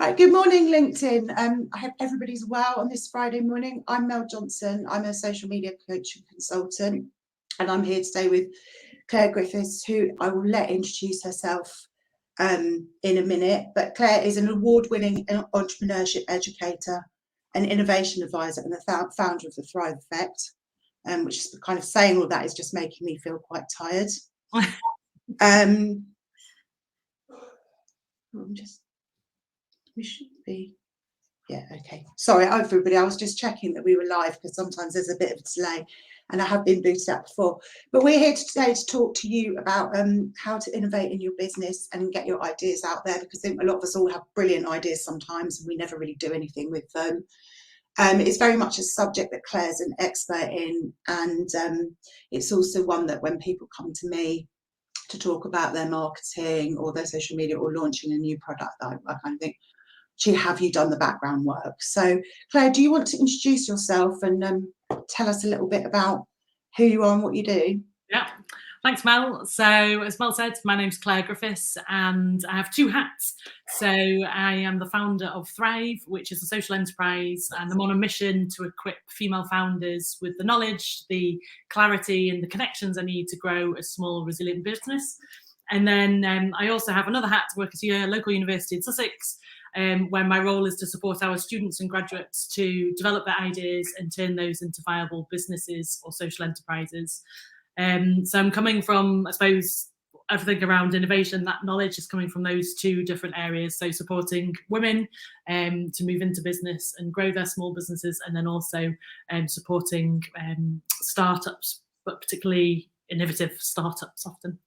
Right, good morning, LinkedIn. I hope everybody's well on this Friday morning. I'm Mel Johnson. I'm a social media coach and consultant, and I'm here today with Clare Griffiths, who I will let introduce herself in a minute. But Clare is an award-winning entrepreneurship educator, an innovation advisor, and the founder of the Thrive Effect, which is kind of saying all that is just making me feel quite tired. We should be, yeah, okay. Sorry, everybody, I was just checking that we were live because sometimes there's a bit of a delay and I have been booted out before. But we're here today to talk to you about how to innovate in your business and get your ideas out there, because I think a lot of us all have brilliant ideas sometimes and we never really do anything with them. It's very much a subject that Clare's an expert in, and it's also one that when people come to me to talk about their marketing or their social media or launching a new product, I kind of think, have you done the background work? So Clare, do you want to introduce yourself and tell us a little bit about who you are and what you do? Yeah, thanks, Mel. So as Mel said, my name's Clare Griffiths and I have two hats. So I am the founder of Thrive, which is a social enterprise, and I'm on a mission to equip female founders with the knowledge, the clarity and the connections I need to grow a small, resilient business. And then I also have another hat to work at a local university in Sussex, where my role is to support our students and graduates to develop their ideas and turn those into viable businesses or social enterprises. So I'm coming from, I suppose, everything around innovation. That knowledge is coming from those two different areas. So supporting women to move into business and grow their small businesses, and then also supporting startups, but particularly innovative startups often.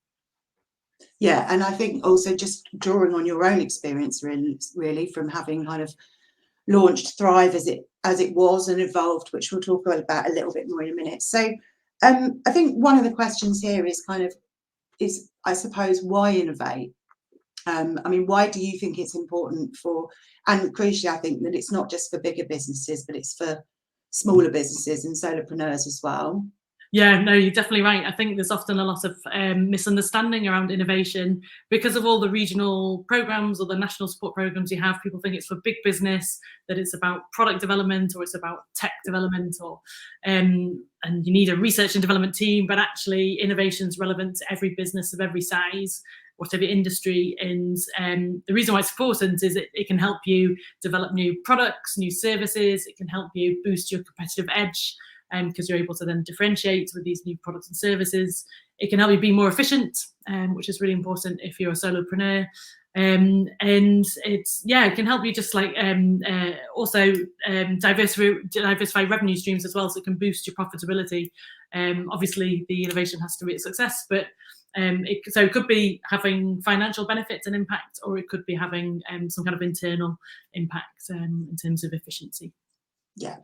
Yeah, and I think also just drawing on your own experience, really from having kind of launched Thrive as it was and evolved, which we'll talk about a little bit more in a minute. So I think one of the questions here is I suppose, why innovate? I mean, why do you think it's important for, and crucially, I think that it's not just for bigger businesses, but it's for smaller businesses and solopreneurs as well? Yeah, no, you're definitely right. I think there's often a lot of misunderstanding around innovation because of all the regional programs or the national support programs you have. People think it's for big business, that it's about product development or it's about tech development, or and you need a research and development team. But actually, innovation is relevant to every business of every size, whatever industry. And the reason why it's important is it can help you develop new products, new services. It can help you boost your competitive edge, because you're able to then differentiate with these new products and services. It can help you be more efficient, which is really important if you're a solopreneur. And it can help you just like also diversify revenue streams as well, so it can boost your profitability. Obviously, the innovation has to be a success, but it could be having financial benefits and impact, or it could be having some kind of internal impact in terms of efficiency. Yeah,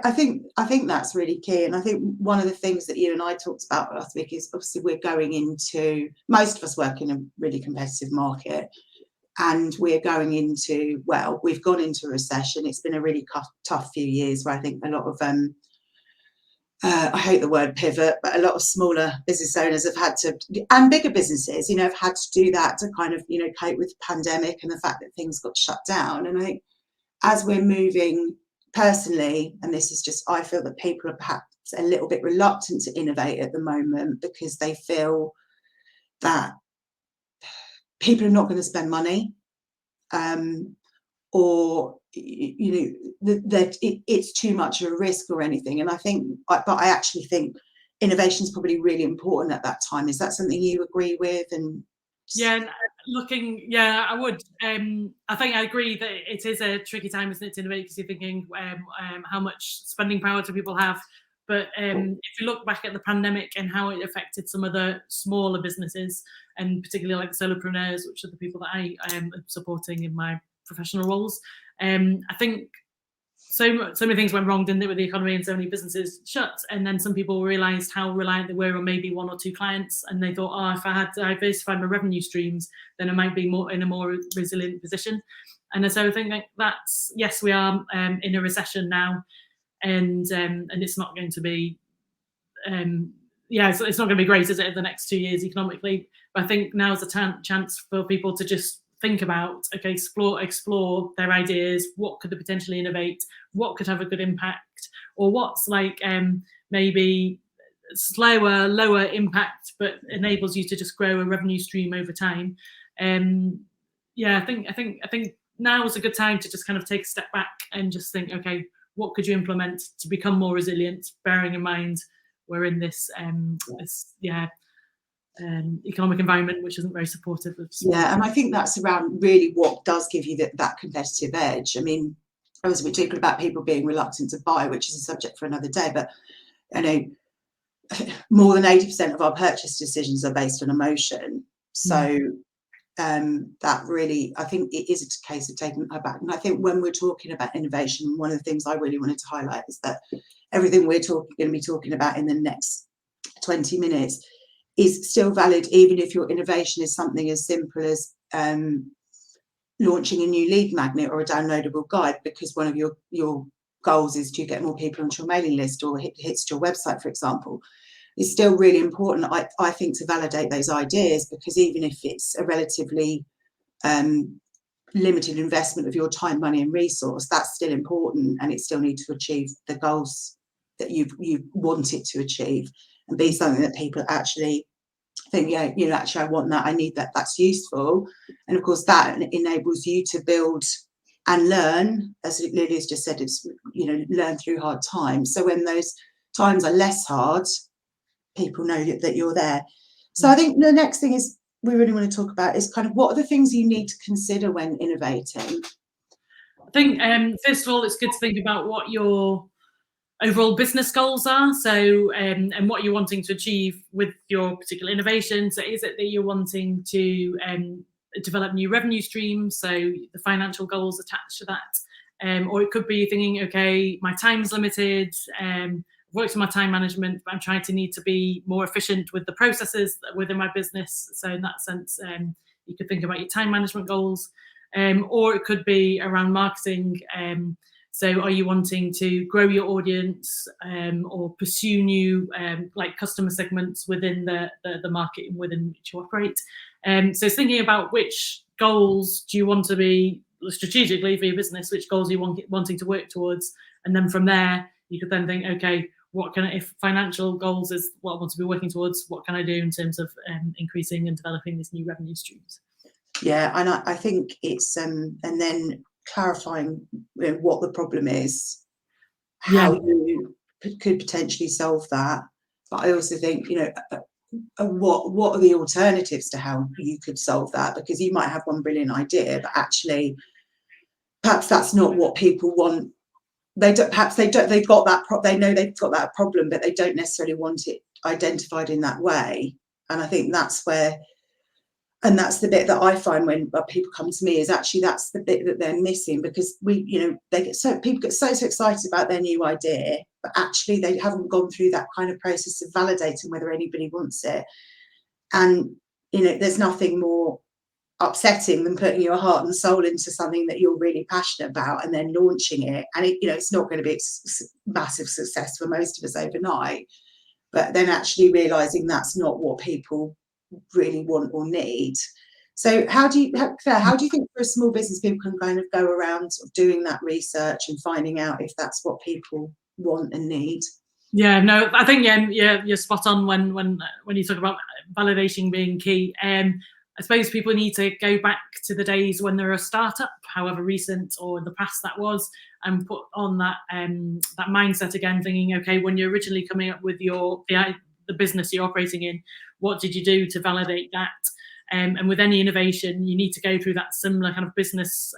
I think that's really key, and I think one of the things that you and I talked about last week is obviously most of us work in a really competitive market, and we've gone into a recession. It's been a really tough few years where I think a lot of I hate the word pivot, but a lot of smaller business owners have had to, and bigger businesses, have had to do that to kind of cope with the pandemic and the fact that things got shut down. And I think as we're moving personally, and this is just, I feel that people are perhaps a little bit reluctant to innovate at the moment because they feel that people are not going to spend money, or that it's too much of a risk or anything. And I actually think innovation is probably really important at that time. Is that something you agree with? And I would. I think I agree that it is a tricky time, isn't it, to innovate, because you're thinking how much spending power do people have? But if you look back at the pandemic and how it affected some of the smaller businesses, and particularly like solopreneurs, which are the people that I am supporting in my professional roles, I think so many things went wrong, didn't it, with the economy, and so many businesses shut. And then some people realised how reliant they were on maybe one or two clients, and they thought, if I had diversified my revenue streams, then I might be in a more resilient position. And so I think that's, yes, we are in a recession now, and it's not going to be it's not going to be great, is it, in the next 2 years economically? But I think now's a chance for people to just think about, okay, explore their ideas. What could they potentially innovate? What could have a good impact? Or what's like maybe slower, lower impact, but enables you to just grow a revenue stream over time. Yeah, I think now is a good time to just kind of take a step back and just think, okay, what could you implement to become more resilient, bearing in mind we're in this economic environment which isn't very supportive of sport. Yeah, and I think that's around really what does give you that competitive edge. I mean, obviously we're talking about people being reluctant to buy, which is a subject for another day, but I know more than 80% of our purchase decisions are based on emotion. So that really, I think it is a case of taking her back. And I think when we're talking about innovation, one of the things I really wanted to highlight is that everything we're going to be talking about in the next 20 minutes is still valid, even if your innovation is something as simple as launching a new lead magnet or a downloadable guide, because one of your goals is to get more people onto your mailing list or hits your website, for example. It's still really important, I think, to validate those ideas, because even if it's a relatively limited investment of your time, money and resource, that's still important, and it still needs to achieve the goals that you want it to achieve and be something that people actually think, yeah, you know, actually I want that, I need that, that's useful. And of course that enables you to build and learn, as Lily has just said, it's, you know, learn through hard times. So when those times are less hard, people know that you're there. So I think the next thing is we really want to talk about is kind of what are the things you need to consider when innovating. I think first of all, it's good to think about what your overall business goals are. So and what you're wanting to achieve with your particular innovation. So is it that you're wanting to develop new revenue streams, so the financial goals attached to that, or it could be thinking, okay, my time's limited, worked on my time management, but I'm need to be more efficient with the processes within my business. So in that sense, you could think about your time management goals, or it could be around marketing. So are you wanting to grow your audience, or pursue new like customer segments within the market within which you operate? So it's thinking about which goals do you want to be strategically for your business, which goals are you wanting to work towards, and then from there you could then think, okay, what can if financial goals is what I want to be working towards, what can I do in terms of increasing and developing these new revenue streams? Yeah, and I think it's and then clarifying, you know, what the problem is, how you could potentially solve that. But I also think, you know, what are the alternatives to how you could solve that? Because you might have one brilliant idea, but actually perhaps that's not what people want. They don't, perhaps they don't, they've got that they know they've got that problem, but they don't necessarily want it identified in that way. And I think that's where, and that's the bit that I find when people come to me, is actually that's the bit that they're missing, because we, you know, people get so excited about their new idea, but actually they haven't gone through that kind of process of validating whether anybody wants it. And, you know, there's nothing more upsetting than putting your heart and soul into something that you're really passionate about and then launching it, and it, you know, it's not going to be a massive success for most of us overnight, but then actually realizing that's not what people really want or need. So how do you think for a small business people can kind of go around sort of doing that research and finding out if that's what people want and need? Yeah, no, I think you're spot on when you talk about validation being key. I suppose people need to go back to the days when they're a startup, however recent or in the past that was, and put on that mindset again, thinking, okay, when you're originally coming up with the business you're operating in, what did you do to validate that? And with any innovation, you need to go through that similar kind of business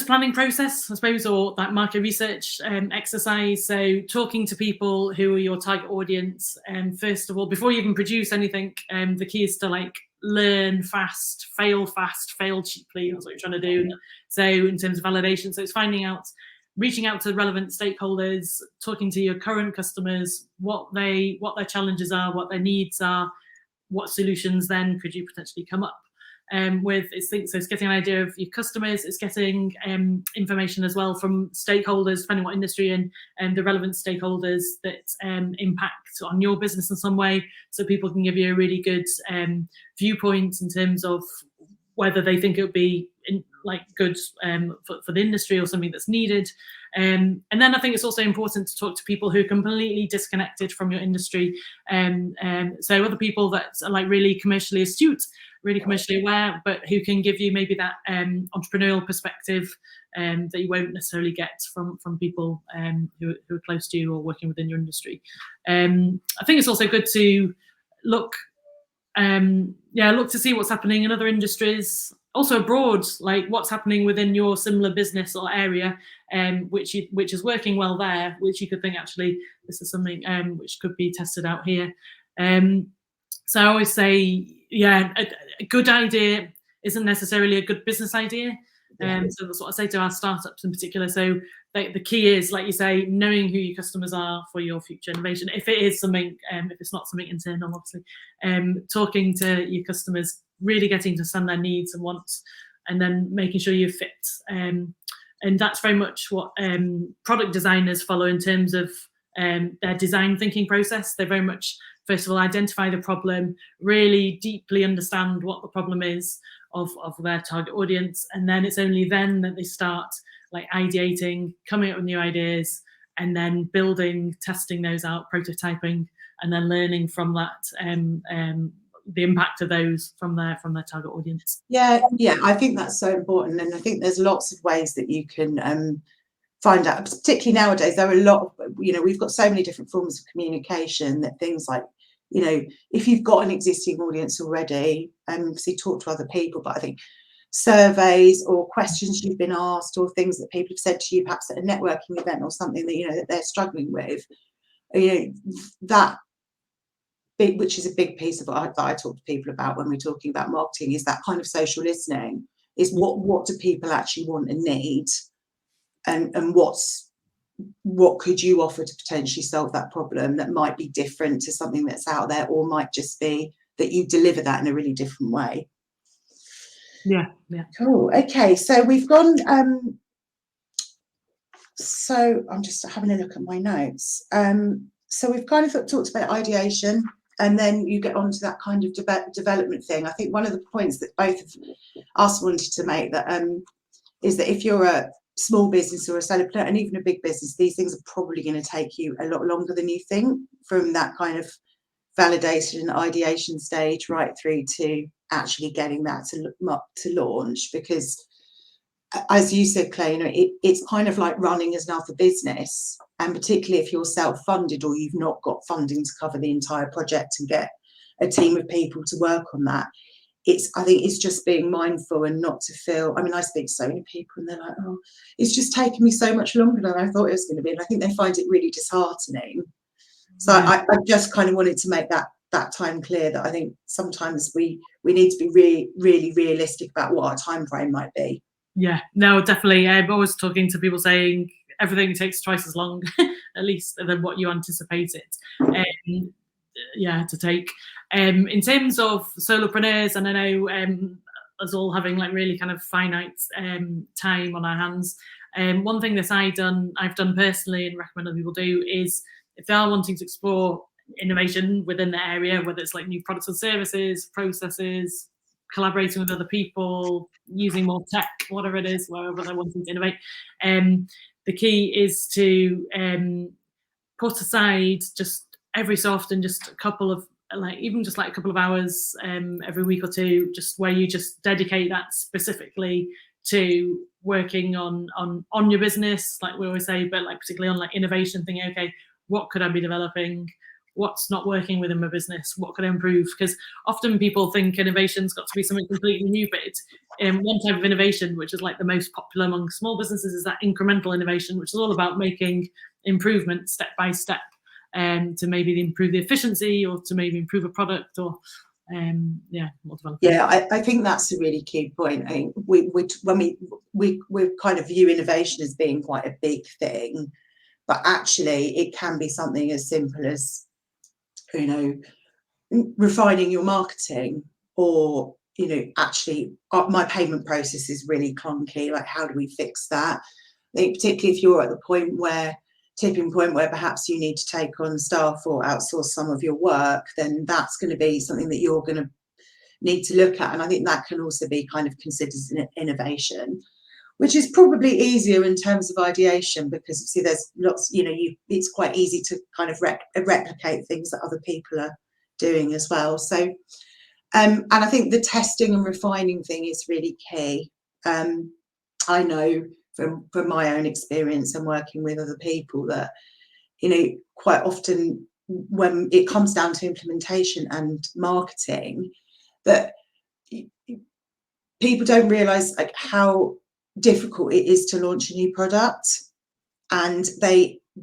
planning process, I suppose, or that market research exercise. So talking to people who are your target audience, and first of all, before you even produce anything, the key is to like learn fast, fail cheaply. That's what you're trying to do. So in terms of validation, so it's reaching out to relevant stakeholders, talking to your current customers, what their challenges are, what their needs are, what solutions then could you potentially come up with. It's getting an idea of your customers, it's getting information as well from stakeholders, depending what industry and the relevant stakeholders that impact on your business in some way, so people can give you a really good viewpoint in terms of whether they think it would be good for the industry or something that's needed. And then I think it's also important to talk to people who are completely disconnected from your industry. So other people that are like really commercially astute, really commercially aware, but who can give you maybe that entrepreneurial perspective that you won't necessarily get from people who are close to you or working within your industry. I think it's also good to look to see what's happening in other industries, also abroad, like what's happening within your similar business or area, which is working well there, which you could think actually this is something which could be tested out here. So I always say, a good idea isn't necessarily a good business idea. So that's what I say to our startups in particular. So the key is, like you say, knowing who your customers are for your future innovation. If it is something, if it's not something internal, obviously, talking to your customers, really getting to understand their needs and wants, and then making sure you fit. And that's very much what product designers follow in terms of their design thinking process. They very much, first of all, identify the problem, really deeply understand what the problem is of their target audience, and then it's only then that they start like ideating, coming up with new ideas, and then building, testing those out, prototyping, and then learning from that, the impact of those from their target audience. Yeah, I think that's so important, and I think there's lots of ways that you can find out. Particularly nowadays, there are a lot of, we've got so many different forms of communication that things like, if you've got an existing audience already, obviously talk to other people, but I think surveys or questions you've been asked or things that people have said to you, perhaps at a networking event or something that, that they're struggling with, that big, which is a big piece of what I talk to people about when we're talking about marketing, is that kind of social listening, is what do people actually want and need, and what could you offer to potentially solve that problem that might be different to something that's out there, or might just be that you deliver that in a really different way. Yeah. Cool. Okay, so we've gone. So I'm just having a look at my notes. So we've kind of talked about ideation, and then you get onto that kind of development thing. I think one of the points that both of us wanted to make is that if you're a small business or a solopreneur, and even a big business, these things are probably going to take you a lot longer than you think, from that kind of validation and ideation stage right through to actually getting that to launch. Because as you said, Clare, it's kind of like running another business, and particularly if you're self-funded or you've not got funding to cover the entire project and get a team of people to work on that, I think it's just being mindful and not to feel, I speak to so many people and they're like, oh, it's just taken me so much longer than I thought it was going to be. And I think they find it really disheartening. So I just kind of wanted to make that time clear, that I think sometimes we need to be really, really realistic about what our time frame might be. Yeah, no, definitely. I'm always talking to people saying everything takes twice as long, at least, than what you anticipated. To take. In terms of solopreneurs, and I know us all having like really kind of finite time on our hands, one thing that I've done personally and recommend other people do is, if they are wanting to explore innovation within the area, whether it's like new products and services, processes, collaborating with other people, using more tech, whatever it is, wherever they're wanting to innovate, the key is to put aside just every so often just a couple of a couple of hours every week or two, just where you just dedicate that specifically to working on your business, like we always say, but like particularly on like innovation, thinking, okay, what could I be developing? What's not working within my business? What could I improve? Because often people think innovation's got to be something completely new, but it's one type of innovation, which is like the most popular among small businesses, is that incremental innovation, which is all about making improvements step by step, to maybe improve the efficiency, or to maybe improve a product, or more development. Yeah, I think that's a really key point. I think we kind of view innovation as being quite a big thing, but actually it can be something as simple as, refining your marketing, or actually my payment process is really clunky, like how do we fix that? I think particularly if you're at the tipping point where perhaps you need to take on staff or outsource some of your work, then that's going to be something that you're going to need to look at. And I think that can also be kind of considered an innovation, which is probably easier in terms of ideation, because see, there's lots, it's quite easy to kind of replicate things that other people are doing as well. So, and I think the testing and refining thing is really key. I know from my own experience and working with other people that, quite often when it comes down to implementation and marketing, that people don't realise like how difficult it is to launch a new product, and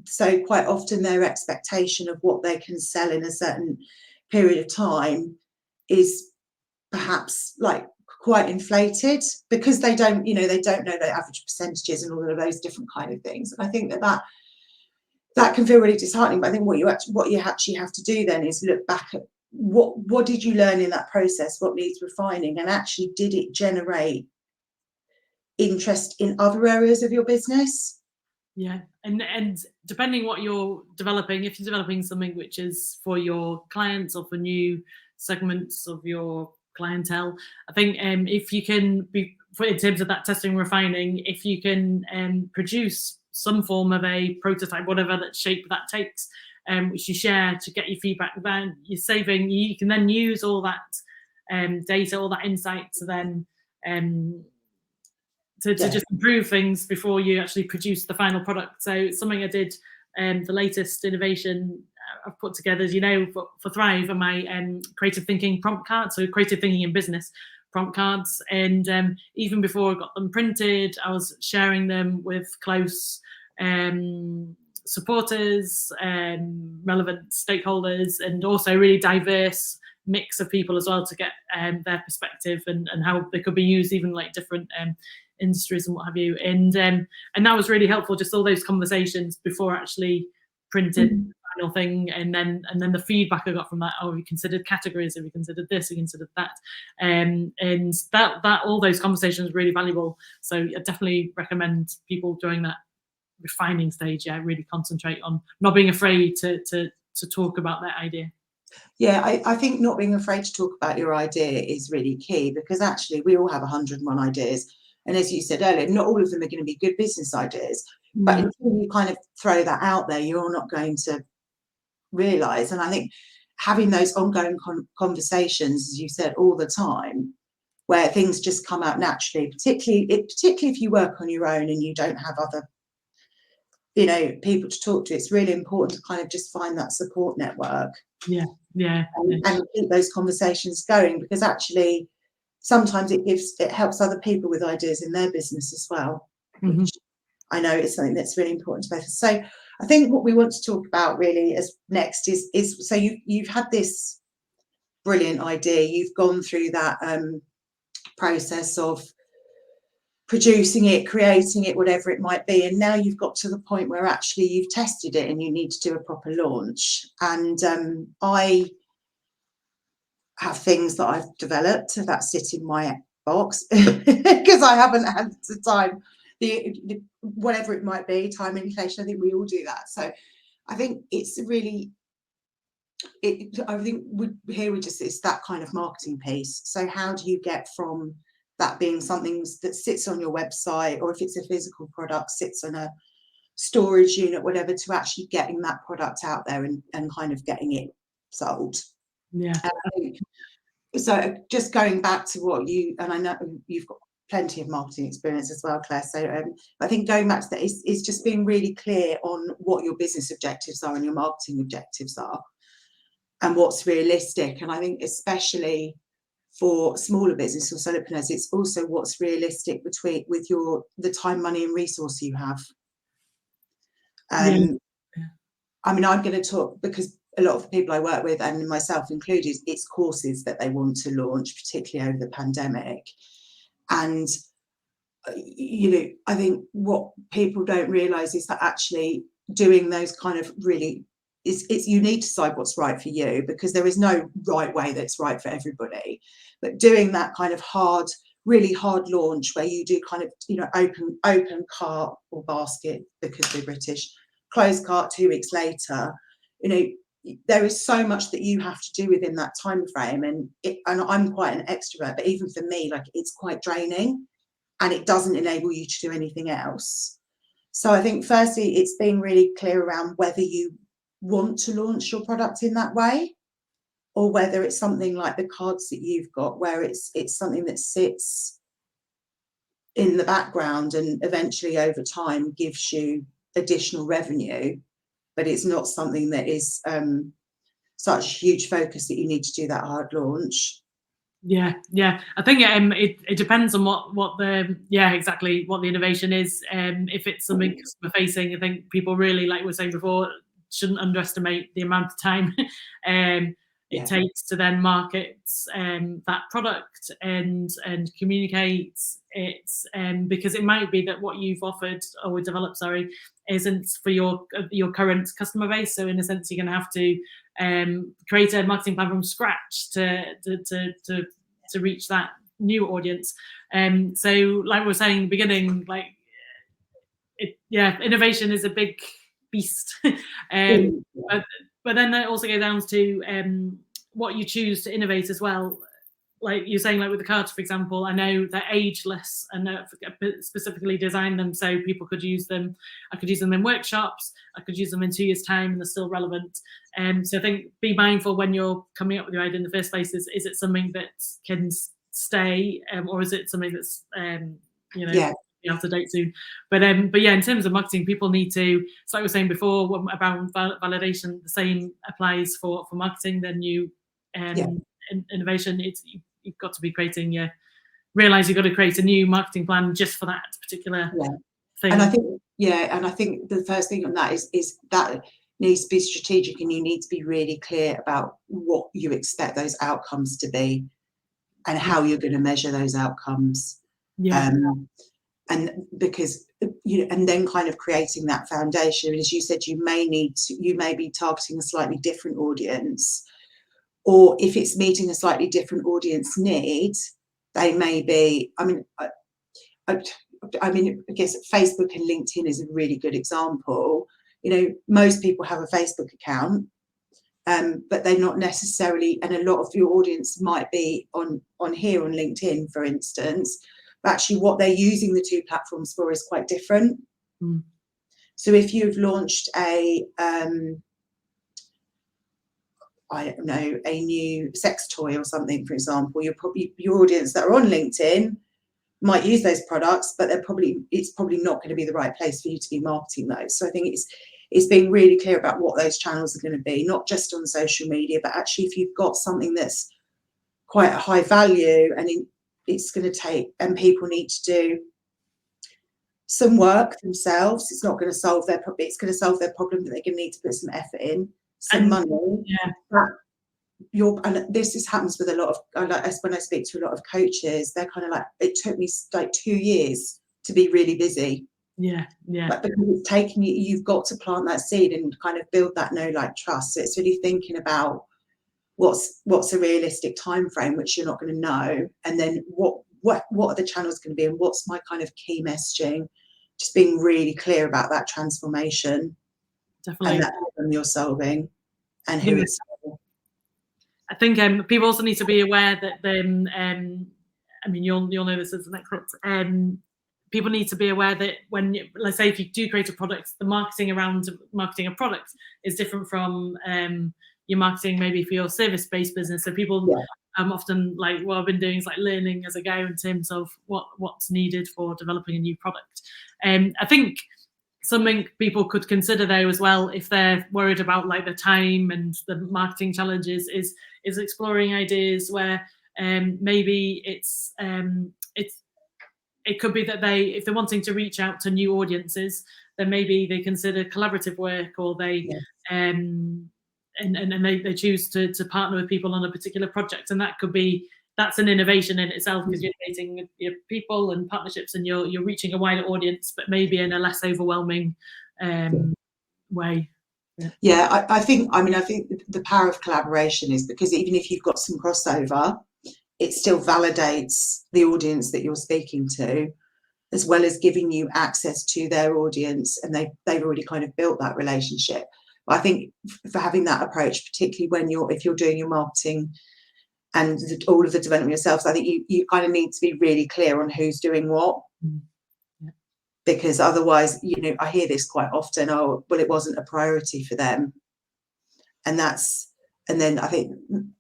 so quite often their expectation of what they can sell in a certain period of time is perhaps like quite inflated, because they don't know the average percentages and all of those different kind of things. And I think that can feel really disheartening. But I think what you actually have to do then is look back at what did you learn in that process, what needs refining, and actually did it generate interest in other areas of your business? Yeah, and depending what you're developing, if you're developing something which is for your clients or for new segments of your clientele, I think if you can be, in terms of that testing and refining, if you can produce some form of a prototype, whatever that shape that takes, which you share to get your feedback, then you can then use all that data, all that insight to then to just improve things before you actually produce the final product. So it's something I did, the latest innovation I've put together, as you know, for Thrive, and my creative thinking prompt cards, so creative thinking in business prompt cards. And even before I got them printed, I was sharing them with close supporters, relevant stakeholders, and also really diverse mix of people as well, to get their perspective and how they could be used, even like different industries and what have you. And that was really helpful, just all those conversations before actually printed the final thing, and then the feedback I got from that. Oh, we considered categories, have we considered this, we considered that, and that all those conversations were really valuable. So I definitely recommend people during that refining stage, really concentrate on not being afraid to talk about that idea. Yeah, I think not being afraid to talk about your idea is really key, because actually we all have 101 ideas. And as you said earlier, not all of them are going to be good business ideas. But until you kind of throw that out there, you're not going to realise. And I think having those ongoing conversations, as you said, all the time, where things just come out naturally, particularly if you work on your own and you don't have other people to talk to, it's really important to kind of just find that support network. And keep those conversations going, because actually sometimes it helps other people with ideas in their business as well, which I know is something that's really important to both. So I think what we want to talk about really as next is so you've had this brilliant idea, you've gone through that process of producing it, creating it, whatever it might be, and now you've got to the point where actually you've tested it and you need to do a proper launch. And I have things that I've developed that sit in my box because I haven't had the time, whatever it might be, time and inflation. I think we all do that. So I think it's really, it's that kind of marketing piece. So how do you get from that being something that sits on your website, or if it's a physical product, sits on a storage unit, whatever, to actually getting that product out there and kind of getting it sold? So just going back to what and I know you've got plenty of marketing experience as well, Claire, so I think going back to that is just being really clear on what your business objectives are and your marketing objectives are, and what's realistic. And I think especially for smaller business or solopreneurs, it's also what's realistic with the time, money and resource you have. I mean, I'm going to talk, because a lot of the people I work with, and myself included, it's courses that they want to launch, particularly over the pandemic. And I think what people don't realise is that actually doing those kind of really you need to decide what's right for you, because there is no right way that's right for everybody. But doing that kind of really hard launch where you do kind of open cart or basket, because we're British, closed cart 2 weeks later, there is so much that you have to do within that time frame, and I'm quite an extrovert, but even for me, like, it's quite draining, and it doesn't enable you to do anything else. So I think firstly, it's being really clear around whether you want to launch your product in that way, or whether it's something like the cards that you've got, where it's something that sits in the background and eventually over time gives you additional revenue, but it's not something that is such a huge focus that you need to do that hard launch. Yeah, I think it depends on what the exactly what the innovation is. If it's something customer facing, I think people really, like we were saying before, shouldn't underestimate the amount of time it takes to then market that product and communicate it, because it might be that what you've offered or developed, isn't for your current customer base. So in a sense, you're going to have to create a marketing plan from scratch to reach that new audience. So like we were saying in the beginning, like innovation is a big beast. But then that also goes down to what you choose to innovate as well. Like you're saying, like with the cards, for example, I know they're ageless and specifically designed them so people could use them. I could use them in workshops. I could use them in 2 years' time, and they're still relevant. So I think be mindful when you're coming up with your idea in the first place. Is it something that can stay, or is it something that's out to date soon? But yeah, in terms of marketing, people need to. So like we were saying before about validation, the same applies for marketing. Then innovation, you've got to be realize you've got to create a new marketing plan just for that particular thing. And I think the first thing on that is that needs to be strategic, and you need to be really clear about what you expect those outcomes to be and how you're going to measure those outcomes. And because and then kind of creating that foundation. As you said, you may be targeting a slightly different audience, or if it's meeting a slightly different audience need, they may be. I mean, I guess Facebook and LinkedIn is a really good example. Most people have a Facebook account, but they're not necessarily, and a lot of your audience might be on here on LinkedIn, for instance. But actually, what they're using the two platforms for is quite different. So if you've launched a new sex toy or something, for example, your audience that are on LinkedIn might use those products, but it's probably not going to be the right place for you to be marketing those. So I think it's being really clear about what those channels are going to be, not just on social media, but actually if you've got something that's quite a high value and it's going to take, and people need to do some work themselves. It's not going to solve their problem. It's going to solve their problem, but they're going to need to put some effort in, some money. And this happens with a lot of, when I speak to a lot of coaches, they're kind of like, it took me like 2 years to be really busy. But because it's taken you've got to plant that seed and kind of build that know, like, trust. So it's really thinking about what's a realistic time frame, which you're not going to know, and then what are the channels going to be, and what's my kind of key messaging. Just being really clear about that transformation, definitely, and that problem you're solving, and who it's for. I think people also need to be aware that you'll know this as an expert. People need to be aware that when, let's say, if you do create a product, the marketing around marketing a product is different from your marketing maybe for your service-based business. So people often, like, what I've been doing is like learning as I go in terms of what's needed for developing a new product. I think something people could consider though as well, if they're worried about like the time and the marketing challenges, is exploring ideas where maybe it could be that if they're wanting to reach out to new audiences, then maybe they consider collaborative work, or they and they choose to partner with people on a particular project, and that's an innovation in itself, because you're creating your people and partnerships, and you're reaching a wider audience, but maybe in a less overwhelming way. I think the power of collaboration is because even if you've got some crossover, it still validates the audience that you're speaking to, as well as giving you access to their audience, and they've already kind of built that relationship. But I think for having that approach, particularly if you're doing your marketing and all of the development yourselves, I think you kind of need to be really clear on who's doing what. Yeah. Because otherwise, I hear this quite often, oh, well, it wasn't a priority for them. And then I think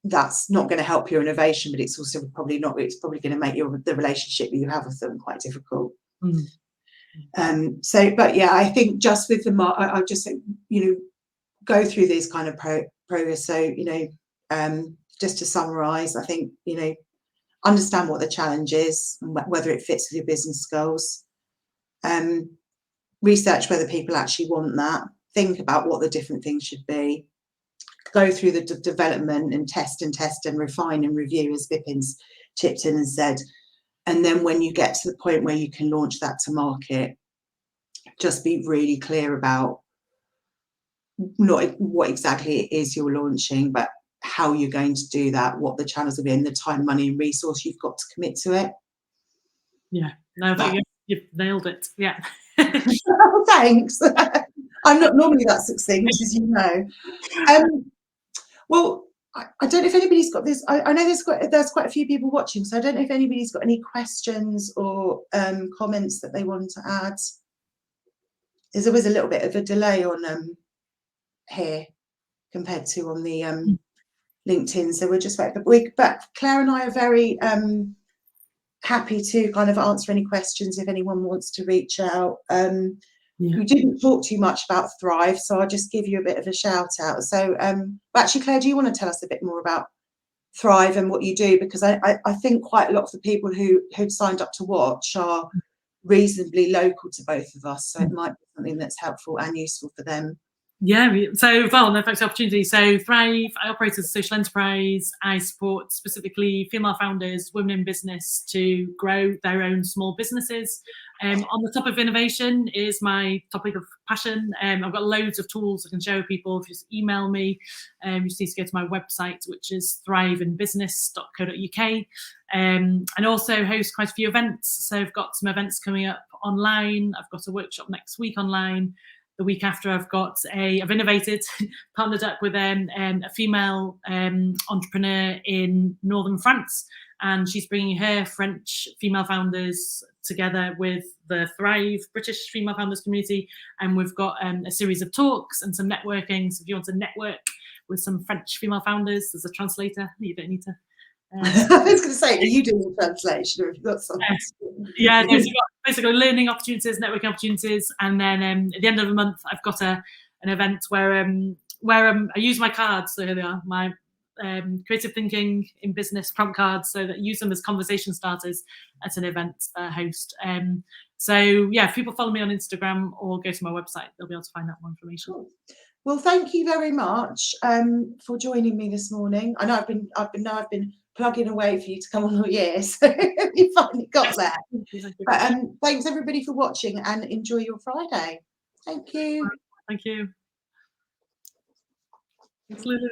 that's not going to help your innovation, but it's also probably going to make the relationship that you have with them quite difficult. But yeah, I think just with I just think, go through these kind of progress. So, just to summarize, I think, understand what the challenge is and whether it fits with your business goals. Research whether people actually want that. Think about what the different things should be. Go through the development and test and refine and review, as Vipin's chipped in and said. And then when you get to the point where you can launch that to market, just be really clear about not what exactly it is you're launching, but how you're going to do that, what the channels will be, and the time, money, and resource you've got to commit to it. Yeah, no, but you've nailed it. Yeah. Thanks. I'm not normally that succinct, as you know. Well, I don't know if anybody's got this. I know there's quite a few people watching, so I don't know if anybody's got any questions or comments that they want to add. There's always a little bit of a delay on here compared to on the LinkedIn, so we're just waiting. But Claire and I are very happy to kind of answer any questions if anyone wants to reach out. We didn't talk too much about Thrive, so I'll just give you a bit of a shout out. So actually, Claire, do you want to tell us a bit more about Thrive and what you do? Because I think quite a lot of the people who've signed up to watch are reasonably local to both of us, so it might be something that's helpful and useful for them. Yeah, so no, thanks for the opportunity. So Thrive, I operate as a social enterprise. I support specifically female founders, women in business to grow their own small businesses. On the top of innovation is my topic of passion. I've got loads of tools I can share with people. If you just email me, you just need to go to my website, which is thriveinbusiness.co.uk. And also host quite a few events. So I've got some events coming up online. I've got a workshop next week online. The week after, I've innovated, partnered up with a female entrepreneur in northern France, and she's bringing her French female founders together with the Thrive British female founders community, and we've got a series of talks and some networking. So if you want to network with some French female founders, there's a translator. You don't need to. I was going to say, are you doing the translation, or have you got something? Yeah, so basically learning opportunities, networking opportunities, and then at the end of the month, I've got an event where I use my cards. So here they are, my creative thinking in business prompt cards, so that I use them as conversation starters at an event that I host. So yeah, if people follow me on Instagram or go to my website, they'll be able to find out more information. Cool. Well, thank you very much for joining me this morning. I know I've been plugging away for you to come on all year, so you finally got there. But thanks everybody for watching, and enjoy your Friday. Thank you. Thank you. Thanks, Lulu.